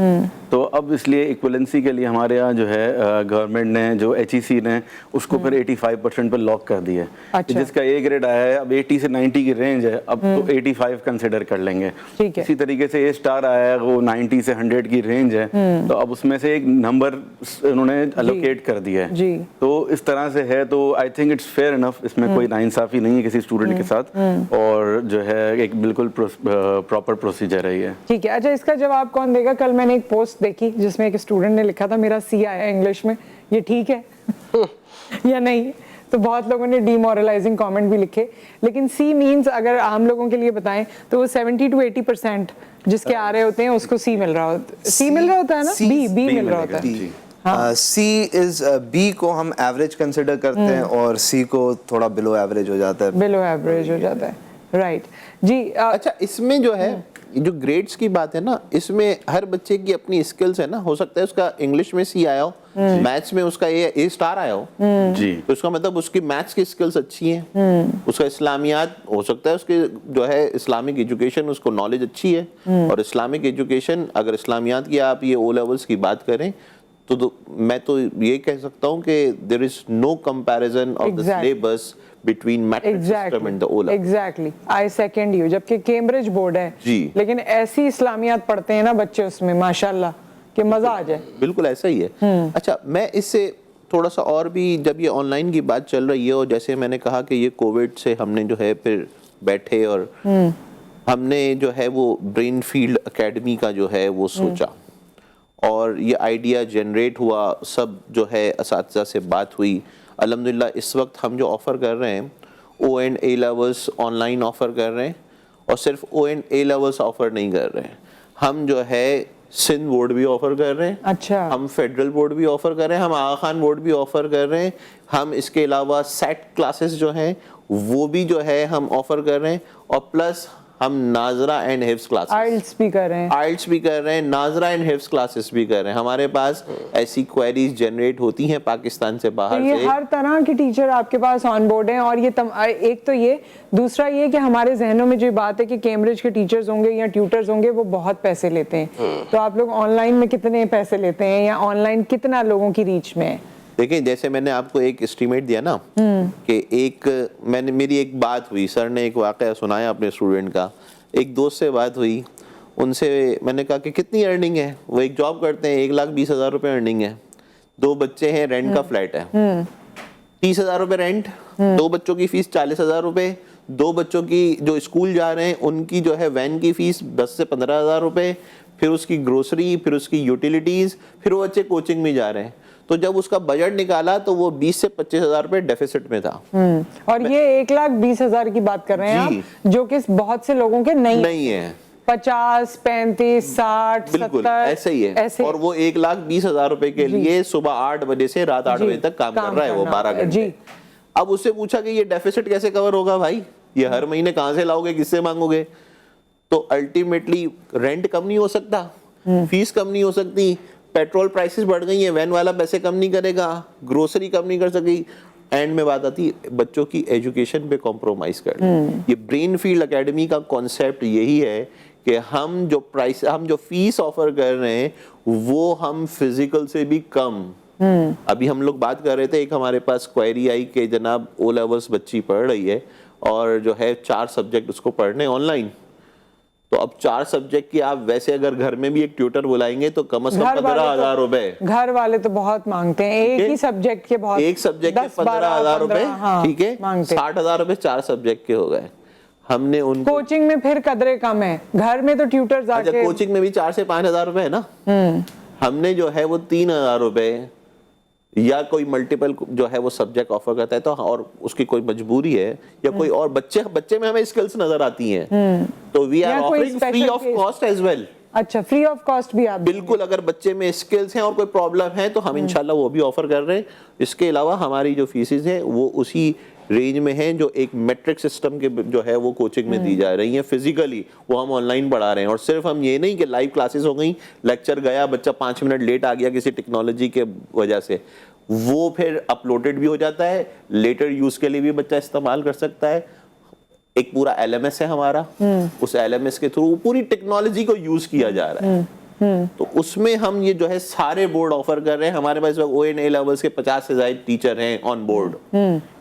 تو اب اس لیے ایکویلنسی کے لیے ہمارے یہاں جو ہے گورنمنٹ نے جو ایچ ای سی نے اس کو پھر 85% پہ لاک کر دیا ہے. جس کا اے گریڈ آیا ہے اب 80 سے 90 کی رینج ہے، اب تو 85 کنسیڈر کر لیں گے. ٹھیک ہے. اسی طریقے سے اے اسٹار آیا ہے, وہ 90 سے 100 کی رینج ہے, تو اب اس میں سے ایک نمبر انہوں نے الوکیٹ کر دیا ہے. جی. تو اس طرح سے ہے, تو I think it's fair enough, اس میں کوئی ناانصافی نہیں ہے کسی اسٹوڈنٹ کے ساتھ, اور جو ہے ایک بالکل پراپر پروسیجر ہے یہ. ٹھیک ہے. اچھا, اس کا جواب کون دے گا؟ کل میں نے ایک پوسٹ دیکھی جس میں ایک اسٹوڈنٹ نے لکھا تھا میرا سی آیا انگلش میں, یہ ٹھیک ہے یا نہیں؟ تو بہت لوگوں نے ڈی مورلائزنگ کامنٹ بھی لکھے, لیکن سی مینز اگر عام لوگوں کے لیے بتائیں تو وہ 70 to 80% جس کے آ رہے ہوتے ہیں اس کو سی مل رہا ہوتا ہے. سی مل رہا ہوتا ہے نا, بی مل رہا ہوتا ہے. سی از بی کو ہم ایوریج کنسیڈر کرتے ہیں اور سی کو تھوڑا بلو ایوریج ہو جاتا ہے. بلو ایوریج ہو جاتا ہے, رائٹ جی. اچھا, اس میں جو ہے جو گریڈز کی بات ہے نا, اس میں ہر بچے کی اپنی اسکلز ہے نا. ہو سکتا ہے اس کا انگلش میں سی آیا ہو, میتھس میں اس کا اے اسٹار آیا ہو, جی, تو اس کا مطلب اس کی میتھس کی اسکلز اچھی ہیں. اس کا اسلامیات ہو سکتا ہے اس کے جو ہے اسلامک ایجوکیشن, اس کو نالج اچھی ہے, اور اسلامک ایجوکیشن اگر اسلامیات کی آپ یہ او لیولز کی بات کریں تو میں تو یہ کہہ سکتا ہوں کہ there is no comparison of the syllabus between metric system and the O level. Exactly. I second you. جبکہ کیمبرج بورڈ ہے, لیکن ایسی اسلامیات پڑھتے ہیں نا بچے اس میں ماشاءاللہ کہ مزہ آ جائے. بالکل ایسا ہی ہے. اچھا, میں اس سے تھوڑا سا اور بھی, جب یہ آن لائن کی بات چل رہی ہے, اور جیسے میں نے کہا کہ یہ کووڈ سے ہم نے جو ہے پھر بیٹھے اور ہم نے جو ہے وہ برین فیلڈ اکیڈمی کا جو ہے وہ سوچا, اور یہ آئیڈیا جنریٹ ہوا, سب جو ہے اساتذہ سے بات ہوئی. الحمدللہ اس وقت ہم جو آفر کر رہے ہیں O and A levels on line کر رہے ہیں, اور صرف O and A levels offer نہیں کر رہے ہیں, ہم جو ہے سندھ بورڈ بھی آفر کر رہے ہیں. اچھا. ہم فیڈرل بورڈ بھی آفر کر رہے ہیں, ہم آغا خان بورڈ بھی آفر کر رہے ہیں, ہم اس کے علاوہ سیٹ کلاسز جو ہیں وہ بھی جو ہے ہم آفر کر رہے ہیں, اور پلس ہم ناظرہ اینڈ حفظ کلاسز, آئلٹس بھی کر رہے ہیں, ناظرہ اینڈ حفظ کلاسز بھی کر رہے ہیں. ہمارے پاس ایسی کوئریز جنریٹ ہوتی ہیں پاکستان سے باہر سے. یہ ہر طرح کے ٹیچر آپ کے پاس آن بورڈ ہیں, اور یہ ایک تو یہ, دوسرا یہ کہ ہمارے ذہنوں میں جو بات ہے کہ کیمبرج کے ٹیچرز ہوں گے یا ٹیوٹرز ہوں گے وہ بہت پیسے لیتے ہیں, تو آپ لوگ آن لائن میں کتنے پیسے لیتے ہیں, یا آن لائن کتنا لوگوں کی ریچ میں ہے؟ دیکھیں, جیسے میں نے آپ کو ایک اسٹیمیٹ دیا نا کہ میری ایک بات ہوئی, سر نے ایک واقعہ سنایا اپنے اسٹوڈنٹ کا, ایک دوست سے بات ہوئی, ان سے میں نے کہا کہ کتنی ارننگ ہے, وہ ایک جاب کرتے ہیں, 1,20,000 روپے ارننگ ہے, 2 بچے ہیں, رینٹ کا فلیٹ ہے, 30,000 روپے رینٹ, 2 بچوں کی فیس 40,000 روپے, 2 بچوں کی جو اسکول جا رہے ہیں ان کی جو ہے وین کی فیس 10 سے 15,000 روپے, پھر اس کی گروسری, پھر اس کی یوٹیلیٹیز, پھر وہ بچے کوچنگ میں جا رہے ہیں. تو جب اس کا بجٹ نکالا تو وہ 20 سے 25,000 روپے ڈیفیسٹ میں تھا. اور یہ 1,20,000 کی بات کر رہے ہیں آپ, جو کہ بہت سے لوگوں کے نہیں ہے. 50, 35, 60, 70 ایسے ہی ہے. اور وہ 1,20,000 روپے کے لیے صبح 8 بجے سے رات 8 بجے تک کام کر رہا ہے, وہ 12 گھنٹے. اب اس سے پوچھا کہ یہ ڈیفیسٹ کیسے کور ہوگا بھائی, یہ ہر مہینے کہاں سے لاؤ گے, کس سے مانگو گے؟ تو الٹیمیٹلی رینٹ کم نہیں ہو سکتا, فیس کم نہیں ہو سکتی, پیٹرول پرائسز بڑھ گئی ہیں, وین والا پیسے کم نہیں کرے گا, گروسری کم نہیں کر سکی, اینڈ میں بات آتی بچوں کی ایجوکیشن پہ کمپرومائز کرنا. یہ برین فیلڈ اکیڈمی کا کانسیپٹ یہی ہے کہ ہم جو فیس آفر کر رہے ہیں وہ ہم فزیکل سے بھی کم. ابھی ہم لوگ بات کر رہے تھے, ایک ہمارے پاس کوئری آئی کہ جناب او لیولس بچی پڑھ رہی ہے اور جو ہے 4 سبجیکٹ اس کو پڑھنے آن لائن. تو اب 4 سبجیکٹ کی آپ ویسے اگر گھر میں بھی ایک ٹیوٹر بلائیں گے تو کم از کم 15,000 روپے. گھر والے تو بہت مانگتے ہیں, ایک ہی سبجیکٹ کے بہت, ایک سبجیکٹ کے 15,000 روپے, ٹھیک ہے, 60,000 روپے 4 سبجیکٹ کے ہو گئے. ہم نے ان کوچنگ میں پھر قدرے کم ہے, گھر میں تو ٹیوٹرز آ کے, کوچنگ میں بھی 4 سے 5,000 روپے ہے نا, ہم نے جو ہے وہ 3,000 روپے یا کوئی ملٹیپل جو ہے وہ سبجیکٹ آفر کرتا ہے, تو اور اس کی کوئی مجبوری ہے یا کوئی اور بچے میں ہمیں اسکلز نظر آتی ہیں, تو we are offering free of cost as well. اچھا, فری آف کاسٹ بھی آپ بالکل, اگر بچے میں اسکلز ہیں اور کوئی پرابلم ہے تو ہم انشاءاللہ وہ بھی آفر کر رہے ہیں. اس کے علاوہ ہماری جو فیسز ہیں وہ اسی رینج میں ہیں جو ایک میٹرک سسٹم کے جو ہے وہ کوچنگ میں دی جا رہی ہیں فزیکلی, وہ ہم آن لائن پڑھا رہے ہیں. اور صرف ہم یہ نہیں کہ لائیو کلاسز ہو گئیں, لیکچر گیا, بچہ 5 منٹ لیٹ آ گیا کسی ٹیکنالوجی کے وجہ سے, وہ پھر اپلوڈڈ بھی ہو جاتا ہے, لیٹر یوز کے لیے بھی بچہ استعمال کر سکتا ہے. ایک پورا LMS ہے ہمارا, اس LMS کے تھرو پوری ٹیکنالوجی کو یوز کیا جا رہا ہے. تو اس میں ہم یہ جو ہے سارے بورڈ آفر کر رہے ہیں. ہمارے پاس ONA لیولز کے 50 سے زائد ٹیچر ہیں آن بورڈ.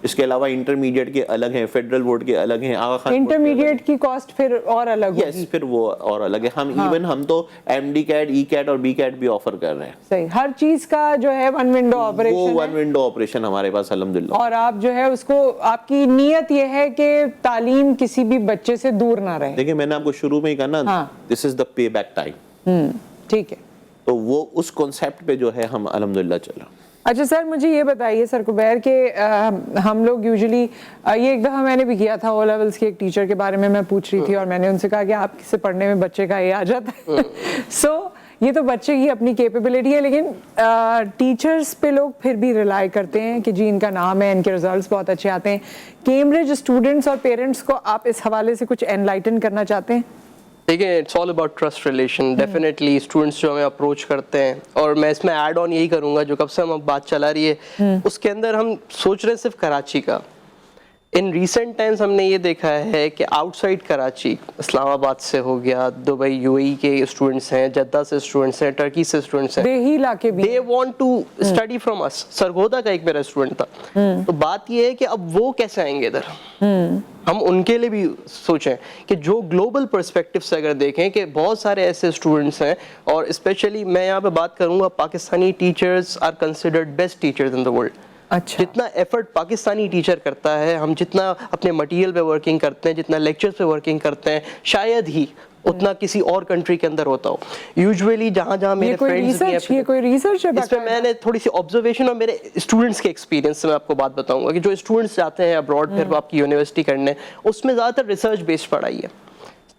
اس کے علاوہ انٹرمیڈیٹ کے الگ ہیں, فیڈرل بورڈ کے الگ ہیں. آغا خان انٹرمیڈیٹ کی کاسٹ پھر اور الگ ہوگی. پھر وہ اور الگ ہے. ہم تو MD-CAT, E-CAT اور B-CAT بھی آفر کر رہے ہیں. صحیح, ہر چیز کا جو ہے ون ونڈو آپریشن, وہ ون ونڈو آپریشن ہمارے پاس الحمدللہ. اور آپ جو ہے اس کو, آپ کی نیت یہ ہے کہ تعلیم کسی بھی بچے سے دور نہ رہے. دیکھیں میں نے آپ کو شروع میں ہی کہا نا, دس از دا پے بیک ٹائم. ٹھیک ہے, تو وہ اس کانسیپٹ پہ جو ہے ہم الحمدللہ چل رہے ہیں. اچھا سر, مجھے یہ بتائیے سر کبیر کہ ہم لوگ یوزلی, یہ ایک دفعہ میں نے بھی کیا تھا او لیولس کے ایک ٹیچر کے بارے میں پوچھ رہی تھی, اور میں نے ان سے کہا کہ آپ سے پڑھنے میں بچے کا یہ آ جاتا ہے. سو یہ تو بچے کی اپنی کیپیبلٹی ہے, لیکن ٹیچرز پہ لوگ پھر بھی ریلائی کرتے ہیں کہ جی ان کا نام ہے, ان کے ریزلٹس بہت اچھے آتے ہیں. کیمبرج اسٹوڈنٹس اور پیرنٹس کو آپ اس حوالے سے کچھ انلائٹن کرنا چاہتے ہیں؟ دیکھیں, it's all about trust relation. Definitely students جو ہمیں اپروچ کرتے ہیں, اور میں اس میں ایڈ آن یہی کروں گا جو کب سے ہم بات چلا رہی ہے اس کے اندر ہم سوچ رہے ہیں صرف کراچی کا. ان ریسنٹ ٹائمز ہم نے یہ دیکھا ہے کہ آؤٹ سائڈ کراچی, اسلام آباد سے ہو گیا, دبئی UAE کے اسٹوڈنٹس ہیں, جدہ سے اسٹوڈنٹس ہیں, ٹرکی سے اسٹوڈنٹس ہیں, دیہی علاقے بھی, they want to study from us. Sargodha کا ایک میرا اسٹوڈنٹ تھا. تو بات یہ ہے کہ اب وہ کیسے آئیں گے ادھر. ہم ان کے لیے بھی سوچیں کہ جو گلوبل پرسپیکٹو سے اگر دیکھیں کہ بہت سارے ایسے اسٹوڈنٹس ہیں, اور اسپیشلی میں یہاں پہ بات کروں گا, Pakistani teachers are considered best teachers in the world. اچھا, جتنا ایفرٹ پاکستانی ٹیچر کرتا ہے, ہم جتنا اپنے مٹیریل پہ ورکنگ کرتے ہیں, جتنا لیکچرز پہ ورکنگ کرتے ہیں, شاید ہی اتنا کسی اور کنٹری کے اندر ہوتا ہو. یوزولی جہاں جہاں میرے فرینڈز بھی ہیں, یہ کوئی ریسرچ ہے اس پہ میں نے تھوڑی سی آبزرویشن اور میرے اسٹوڈنٹس کے ایکسپیرینس سے میں آپ کو بات بتاؤں گا کہ جو اسٹوڈنٹس جاتے ہیں ابراڈ پھر آپ کی یونیورسٹی کرنے, اس میں زیادہ تر ریسرچ بیسڈ پڑھائی ہے.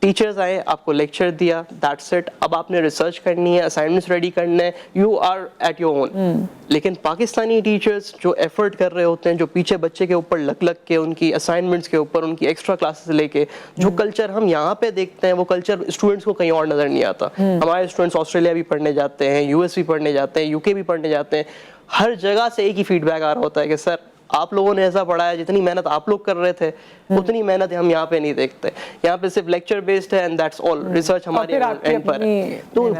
ٹیچرز آئے, آپ کو لیکچر دیا, دیٹس اٹ. اب آپ نے ریسرچ کرنی ہے, اسائنمنٹس ریڈی کرنے ہیں, you are at your own. لیکن پاکستانی ٹیچرز جو ایفرٹ کر رہے ہوتے ہیں, جو پیچھے بچے کے اوپر لگ کے, ان کی اسائنمنٹس کے اوپر, ان کی ایکسٹرا کلاسز لے کے, جو کلچر ہم یہاں پہ دیکھتے ہیں وہ کلچر اسٹوڈنٹس کو کہیں اور نظر نہیں آتا. ہمارے اسٹوڈنٹس آسٹریلیا بھی پڑھنے جاتے ہیں, US بھی پڑھنے جاتے ہیں, UK بھی پڑھنے جاتے ہیں. ہر جگہ سے ایک ہی فیڈ بیک آ رہا ہوتا ہے کہ سر آپ لوگوں نے ایسا پڑھایا, جتنی محنت آپ لوگ کر رہے تھے اتنی محنت ہم یہاں پہ نہیں دیکھتے. یہاں پہ صرف لیکچر بیسڈ ہے اینڈ دیٹس آل. ریسرچ ہمارے اینڈ پر ہے. تو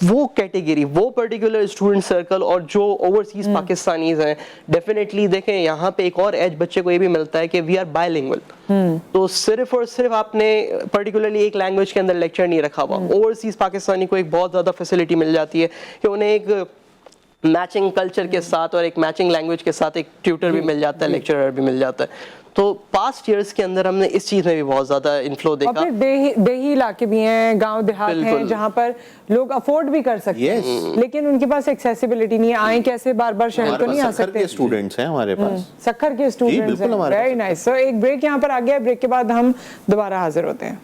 وہ کیٹیگری, وہ پرٹیکولر اسٹوڈنٹ سرکل اور جو اوورسیز پاکستانیز ہیں, ڈیفینیٹلی دیکھیں یہاں پہ ایک اور ایج بچے کو یہ بھی ملتا ہے کہ وی آر بائی لینگوئل. تو صرف اور صرف آپ نے پرٹیکولرلی ایک لینگویج کے اندر لیکچر نہیں رکھا ہوا. اوورسیز پاکستانی کو ایک بہت زیادہ فیسلٹی مل جاتی ہے کہ انہیں ایک میچنگ کلچر کے ساتھ اور ایک میچنگ لینگویج کے ساتھ ایک ٹیوٹر بھی مل جاتا ہے, لیکچرر بھی مل جاتا ہے. تو پاسٹ ایئرس کے اندر ہم نے اس چیز میں بھی بہت زیادہ انفلو دیکھا. اور پھر دیہی علاقے بھی ہیں, گاؤں دیہات ہیں جہاں پر لوگ افورڈ بھی کر سکتے ہیں, لیکن ان کے پاس ایکسیسیبلٹی نہیں ہے. آئیں کیسے بار بار شہر تو نہیں آ سکتے. سکھر کے اسٹوڈنٹس ہیں ہمارے پاس, سکھر کے اسٹوڈنٹس ہیں. Very nice. سو ایک بریک یہاں پر آ گیا, بریک کے بعد ہم دوبارہ حاضر ہوتے ہیں.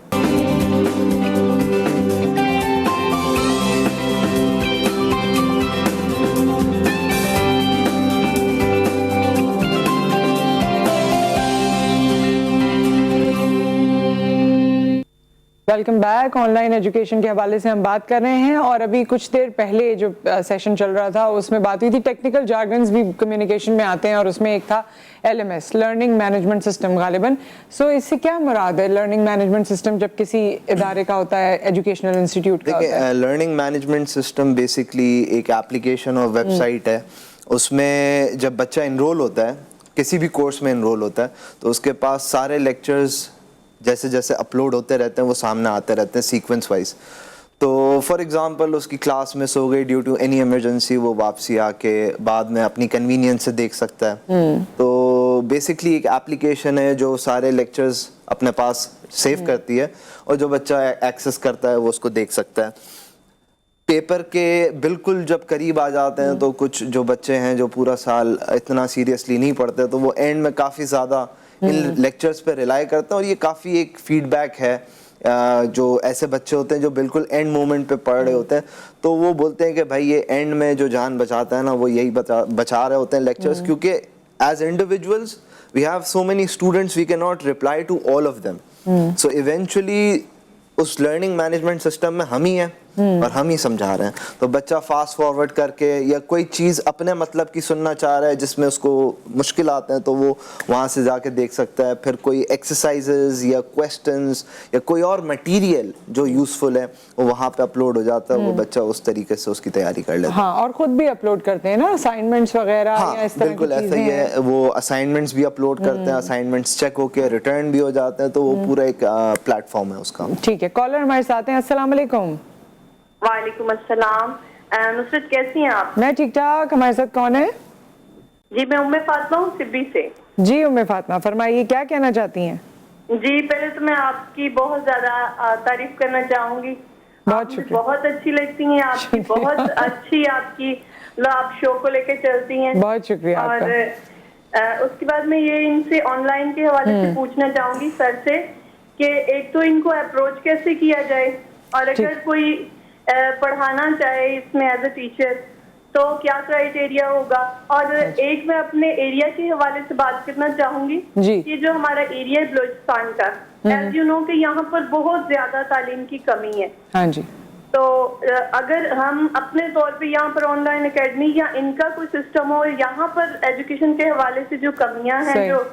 Welcome back. On line education کے حوالے سے ہم بات کر رہے ہیں, اور ابھی کچھ دیر پہلے جو سیشن چل رہا تھا اس میں بات ہوئی تھی ٹیکنیکل جارگنز بھی کمیونیکیشن میں آتے ہیں, اور اس میں ایک تھا LMS, لرننگ مینجمنٹ سسٹم غالباً. سو اس سے کیا مراد ہے لرننگ مینجمنٹ سسٹم جب کسی ادارے کا ہوتا ہے, ایجوکیشنل انسٹیٹیوٹ کا ہوتا ہے؟ لرننگ مینجمنٹ سسٹم بیسکلی ایک ایپلیکیشن اور ویب سائٹ ہے. اس میں جب بچہ انرول ہوتا ہے, کسی بھی کورس میں انرول ہوتا ہے, تو اس کے پاس سارے لیکچرز جیسے جیسے اپلوڈ ہوتے رہتے ہیں وہ سامنے آتے رہتے ہیں سیکوینس وائز. تو فار ایگزامپل اس کی کلاس مس ہو گئی ڈیو ٹو اینی ایمرجنسی, وہ واپسی آ کے بعد میں اپنی کنوینئنس سے دیکھ سکتا ہے. تو بیسکلی ایک ایپلیکیشن ہے جو سارے لیکچرز اپنے پاس سیو کرتی ہے, اور جو بچہ ایکسیس کرتا ہے وہ اس کو دیکھ سکتا ہے. پیپر کے بالکل جب قریب آ جاتے ہیں تو کچھ جو بچے ہیں جو پورا سال اتنا سیریسلی نہیں پڑھتے, تو وہ اینڈ میں کافی زیادہ ان لیکچرز پہ ریلائی کرتے ہیں. اور یہ کافی ایک فیڈ بیک ہے, جو ایسے بچے ہوتے ہیں جو بالکل اینڈ مومنٹ پہ پڑھ رہے ہوتے ہیں, تو وہ بولتے ہیں کہ بھائی یہ اینڈ میں جو جان بچاتا ہے نا وہ یہی بچا رہے ہوتے ہیں لیکچرز, کیونکہ as individuals we have so many students, we can not reply to all of them. So eventually اس لرننگ مینجمنٹ سسٹم میں ہم ہی ہیں اور ہم ہی سمجھا رہے ہیں. تو بچہ فاسٹ فارورڈ کر کے یا کوئی چیز اپنے مطلب کی سننا چاہ رہا ہے جس میں اس کو مشکلات ہیں تو وہ وہاں سے جا کے دیکھ سکتا ہے. پھر کوئی ایکسرسائزز یا کویسچنز یا کوئی اور مٹیریل جو یوزفل ہے وہ وہاں پہ اپلوڈ ہو جاتا ہے, وہ بچہ اس طریقے سے اس کی تیاری کر لیتا ہے. ہاں, اور خود بھی اپلوڈ کرتے ہیں نا اسائنمنٹس وغیرہ یا اس طرح کی بالکل ایسا ہی ہے, وہ اسائنمنٹس بھی اپلوڈ کرتے ہیں, اسائنمنٹس چیک ہو کے ریٹرن بھی ہو جاتے ہیں, تو وہ پورا ایک پلیٹ فارم ہے اس کا. ٹھیک ہے, کالر ہمارے ساتھ ہیں. السلام علیکم. وعلیکم السلام. نصرت کیسی ہیں آپ؟ میں ٹھیک ٹھاک. ہمارے ساتھ کون ہے؟ جی میں فاطمہ ہوں سبی سے. جی فاطمہ, فرمائیے کیا کہنا چاہتی ہیں؟ جی پہلے تو میں آپ کی بہت زیادہ تعریف کرنا چاہوں گی. بہت شکریہ. بہت اچھی لگتی ہیں آپ کی, بہت اچھی آپ کی آپ شو کو لے کے چلتی ہیں. بہت شکریہ. اور اس کے بعد میں یہ ان سے آن لائن کے حوالے سے پوچھنا چاہوں گی سر سے کہ ایک تو ان کو اپروچ کیسے کیا جائے, اور اگر کوئی پڑھانا چاہے اس میں ایز اے ٹیچر تو کیا کرائٹیریا ہوگا. اور ایک میں اپنے ایریا کے حوالے سے بات کرنا چاہوں گی کہ جو ہمارا ایریا ہے بلوچستان کا, ایز یو نو کہ یہاں پر بہت زیادہ تعلیم کی کمی ہے. ہاں جی. تو اگر ہم اپنے طور پہ یہاں پر آن لائن اکیڈمی یا ان کا کوئی سسٹم ہو, یہاں پر ایجوکیشن کے حوالے سے جو کمیاں ہیں جو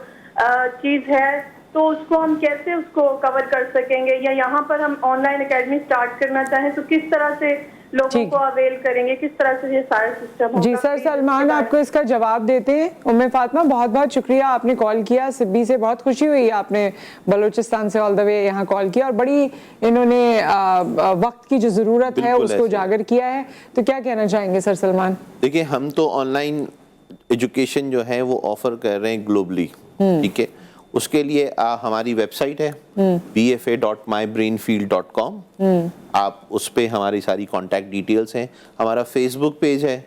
چیز ہے تو اس کو ہم کیسے اس کو کور کر سکیں گے, یا یہاں پر ہم آن لائن اکیڈمی سٹارٹ کرنا چاہیں تو کس طرح سے لوگوں کو اویل کریں گے, کس طرح سے یہ سارا سسٹم ہوگا. جی سر سلمان آپ کو اس کا جواب دیتے ہیں. فاطمہ بہت بہت شکریہ, آپ نے کال کیا سبی سے, بہت خوشی ہوئی آپ نے بلوچستان سے آل دا وے یہاں کال کیا, اور بڑی انہوں نے وقت کی جو ضرورت ہے اس کو اجاگر کیا ہے. تو کیا کہنا چاہیں گے سر سلمان؟ دیکھیں ہم تو آن لائن ایجوکیشن جو ہے وہ آفر کر رہے ہیں گلوبلی, ٹھیک ہے. اس کے لیے ہماری ویب سائٹ ہے bfa.mybrainfield.com, آپ اس پہ ہماری ساری کانٹیکٹ ڈیٹیلز ہیں. ہمارا فیس بک پیج ہے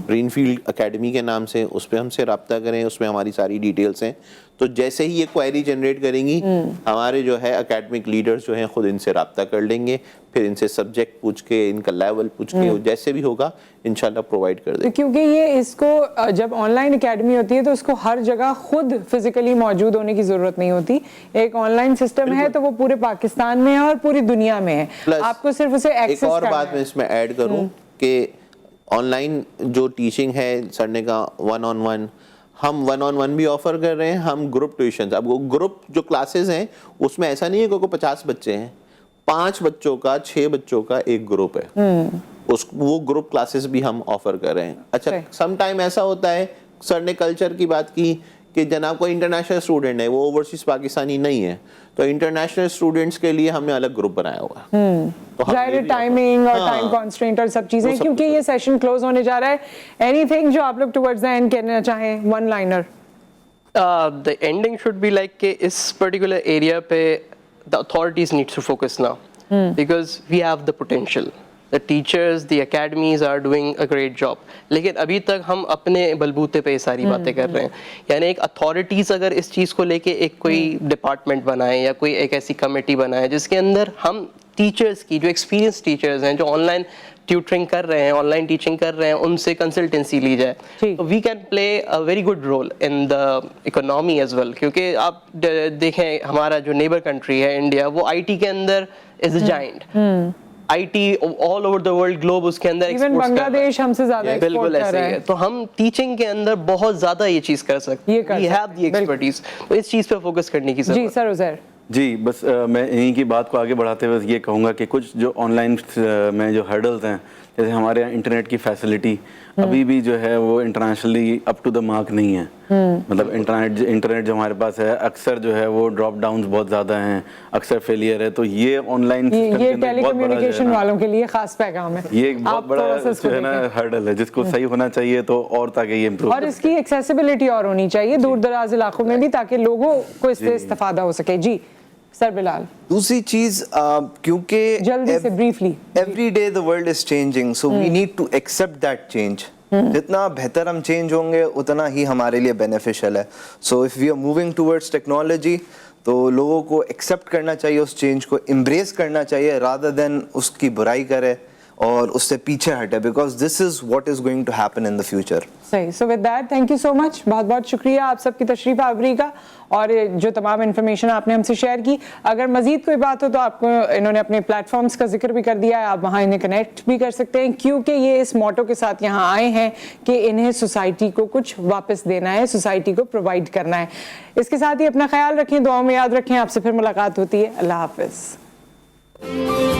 برین فیلڈ اکیڈمی کے نام سے, اس پہ ہم سے رابطہ کریں, اس میں ہماری ساری ڈیٹیلز ہیں. تو جیسے ہی یہ کوئری جنریٹ کریں گی ہمارے جو ہے اکیڈمک لیڈرز جو ہیں خود ان سے رابطہ کر لیں گے, پھر ان سے سبجیکٹ پوچھ کے, ان کا لیول پوچھ کے, جیسے بھی ہوگا انشاءاللہ پرووائڈ کر دیں گے. کیونکہ یہ اس کو جب آن لائن اکیڈمی ہوتی ہے تو اس کو ہر جگہ خود فزیکلی موجود ہونے کی ضرورت نہیں ہوتی. ایک آن لائن سسٹم ہے تو وہ پورے پاکستان میں ہے اور پوری دنیا میں ہے, آپ کو صرف اسے ایکسس کرنا ہے. ایک اور بات میں اس میں ایڈ کروں کہ آن لائن جو ٹیچنگ ہے سر نے کہا 1-on-1, ہم 1-on-1 بھی آفر کر رہے ہیں, ہم گروپ ٹیوشنز. اب وہ گروپ جو کلاسز ہیں اس میں ایسا نہیں ہے کہ 50 بچے ہیں, 5 بچوں کا 6 بچوں کا ایک گروپ ہے, وہ گروپ کلاسز بھی ہم آفر کر رہے ہیں. اچھا سم ٹائم ایسا ہوتا ہے, سر نے کلچر کی بات کی کہ جناب کوئی انٹرنیشنل اسٹوڈنٹ ہے, وہ اوورسیز پاکستانی نہیں ہے, تو انٹرنیشنل اسٹوڈنٹس کے لیے ہم نے الگ گروپ بنایا ہوا ہے. ظاہر ٹائمنگ اور ٹائم کانسٹرینٹ اور سب چیزیں, کیونکہ یہ سیشن کلوز ہونے جا رہا ہے. اینی تھنگ جو آپ لوگ ٹورڈز دا اینڈ کہنا چاہیں, one liner. The ending should be like کہ اس particular area پہ the authorities need to focus now because we have the potential. The teachers, the academies are doing a great job. لیکن ابھی تک ہم اپنے بلبوتے پہ یہ ساری باتیں کر رہے ہیں. یعنی ایک اتھارٹیز اگر اس چیز کو لے کے ایک کوئی ڈپارٹمنٹ بنائیں یا کوئی ایک ایسی کمیٹی بنائیں جس کے اندر ہم ٹیچرز کی, جو ایکسپیرینس ٹیچرز ہیں, جو آن لائن ٹیوٹرنگ کر رہے ہیں, آن لائن ٹیچنگ کر رہے ہیں, ان سے کنسلٹنسی لی جائے, we can play a very good role in the economy as well. کیونکہ آپ دیکھیں ہمارا جو نیبر کنٹری ہے انڈیا, وہ آئی ٹی کے اندر is a giant. I T all over the world globe اس کے اندر بنگلہ دیش ہم سے زیادہ بالکل ایسے ہی ہے. تو ہم ٹیچنگ کے اندر بہت زیادہ یہ چیز کر سکتے ہیں, وی ہیو دی ایکسپرٹیز. تو اس چیز پہ فوکس کرنے کی ضرورت ہے. جی سر عزیر. جی بس میں انہیں کی بات کو آگے بڑھاتے ہوئے یہ کہوں گا کہ کچھ جو آن لائن میں جو ہرڈلز ہیں, جیسے ہمارے یہاں انٹرنیٹ کی فیسلٹی ابھی بھی جو ہے وہ internationally up to the mark نہیں ہے. مطلب انٹرنیٹ جو ہمارے پاس ہے اکثر جو ہے وہ ڈراپ ڈاؤنز بہت زیادہ ہیں, اکثر فیلئر ہے. تو یہ آن لائن یہ ٹیلی کمیونیکیشن والوں کے لیے خاص پیغام ہے, یہ ایک بہت بڑا جو ہے نا ہرڈل ہے جس کو صحیح ہونا چاہیے, تو اور تاکہ یہ امپروو, اور اس کی ایکسیسیبلٹی اور ہونی چاہیے دور دراز علاقوں میں بھی, تاکہ لوگوں کو اس سے استفادہ ہو سکے. جی سر بلال. دوسری چیز کیونکہ جلدی سے briefly, every day the world is changing, so we need to accept that change. جتنا بہتر ہم چینج ہوں گے اتنا ہی ہمارے لیے بینیفیشل ہے. So if we are moving towards technology, تو لوگوں کو ایکسیپٹ کرنا چاہیے, اس چینج کو امبریس کرنا چاہیے, رادر دین اس کی برائی کرے, اور اس سے پیچھے ہٹے, because this is what is going to happen in the future. صحیح. So with that thank you so much, بہت بہت شکریہ آپ سب کی تشریف آوری کا اور جو تمام انفارمیشن آپ نے ہم سے شیئر کی. اگر مزید کوئی بات ہو تو آپ کو انہوں نے اپنے پلیٹ فارمز کا ذکر بھی کر دیا ہے, آپ وہاں انہیں کنیکٹ بھی کر سکتے ہیں, کیونکہ یہ اس موٹو کے ساتھ یہاں آئے ہیں کہ انہیں سوسائٹی کو کچھ واپس دینا ہے, سوسائٹی کو پرووائڈ کرنا ہے. اس کے ساتھ ہی اپنا خیال رکھیں, دعاؤں میں یاد رکھیں. آپ سے پھر ملاقات ہوتی ہے. اللہ حافظ.